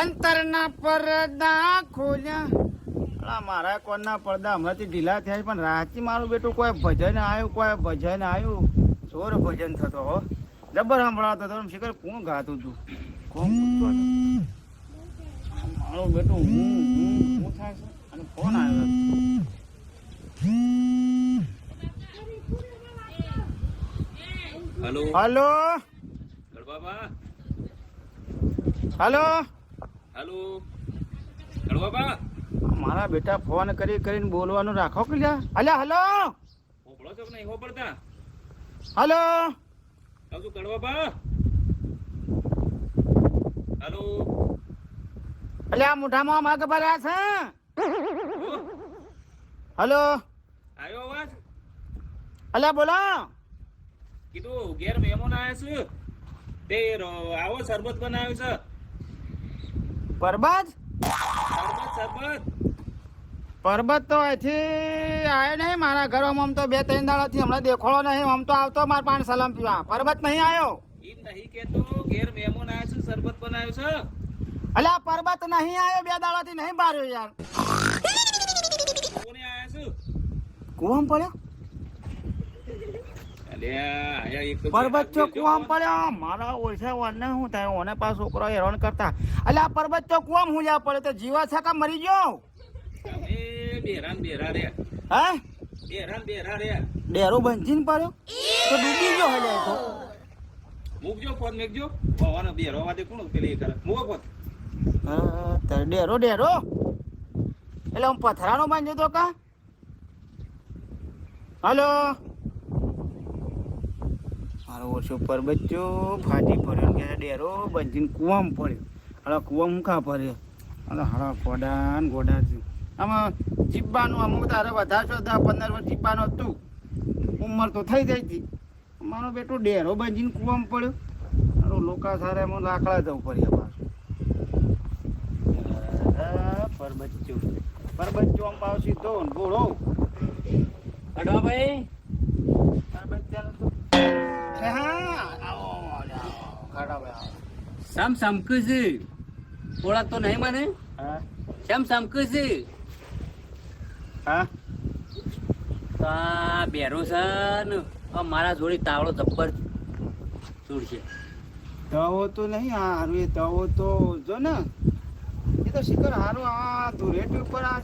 અંતરના પડદા ખોલ્યા મારા કોણના પડદા હમણાંથી ઢીલા થયા પણ રાતથી મારું બેટું કોઈ ભજન આવ્યું જોર ભજન થતો હો જબર સંભળાતો હતો શિખર કોણ ગાતું હતું કોણ મારું બેટું હું થાય છે અને ફોન આવ્યો हेलो હલો गड़बाबा હલો हेलो गड़बाबा મારા બેટા ફોન કરીને બોલવાનું રાખો કે લ્યા અલ્યા હલો હોપડો છો કે નહીં હોપડતા હલો આવજો ગડબાબા हेलो અલ્યા મોઢામાં મગ ભર્યા છે હલો આયો અવાજ અલ્યા બોલો કીધું ઘેર મહેમાન આવ્યા છે તે આવો શરબત બનાવ્યું છે પરબત શરબત પરબત તો અહીંથી આવ્યો નહીં મારા ઘરમાં આમ તો 2-3 દાડાથી હમણાં દેખોળો નહીં આમ તો આવતો મારા પાન સલામ પીવા પરબત નહીં આવ્યો ઈ નહીં કેતો ઘેર મહેમાન આવ્યા છે શરબત બનાવ્યું છે અલ્યા પરબત નહીં આવ્યો 2 દાડાથી નહીં બાર્યો યાર કોને આવ્યા છે કુવામ પડ્યો અલ્યા આયા એક તો પરબત ચો કુવામ પડ્યો મારા ઓછા વાને હું થાય ઓને પાસ છોકરો હેરાન કરતા અલ્યા પરબત ચો કુવામ હું જા પડે તો જીવા છે કે મરી ગયો તમે બેરાન બેરા રે હે બેરાન બેરા રે ડેરો બંધીને પડ્યો તો ડૂબી ગયો હલે તો મૂકજો ફોન મેકજો પવાનો બેરો વાદે કોણ પેલી કરે મૂકો ફોન તાર ડેરો એટલે હું પથરાનો બાંધ્યો તો કા હલો મારો ઓછો પરબચ્ચો ફાટી પડ્યો કે ડેરો બંધીને કુવામ પડ્યો હળા કુવા મૂકા પડ્યો અને હળા ગોડાન ગોડા છે આમાં જીબ્બાનું અમુક તારે વધારશો 10-15 વર્ષ જીબ્બાનો હતું ઉંમર તો થઈ જાય હતી મારો બેટો ડેરો બંધીને કુવામ પડ્યો મારો લોકા સારે એમાં લાકડા જવું પડ્યા પાછું પરબચ્ચો આમ પાવ સીધો ને બોળો અડવા ભાઈ સમ સમકુ છે ઓળખ તો નહીં મને કેમ સમકુ છે તો આ બેરો છે ને મારા જોડે તાવડો જબ્બર જોડશે તવો તો નહીં હારું એ તવો તો જો ને એ તો શિખર હારું આ ધૂળેટી ઉપર આ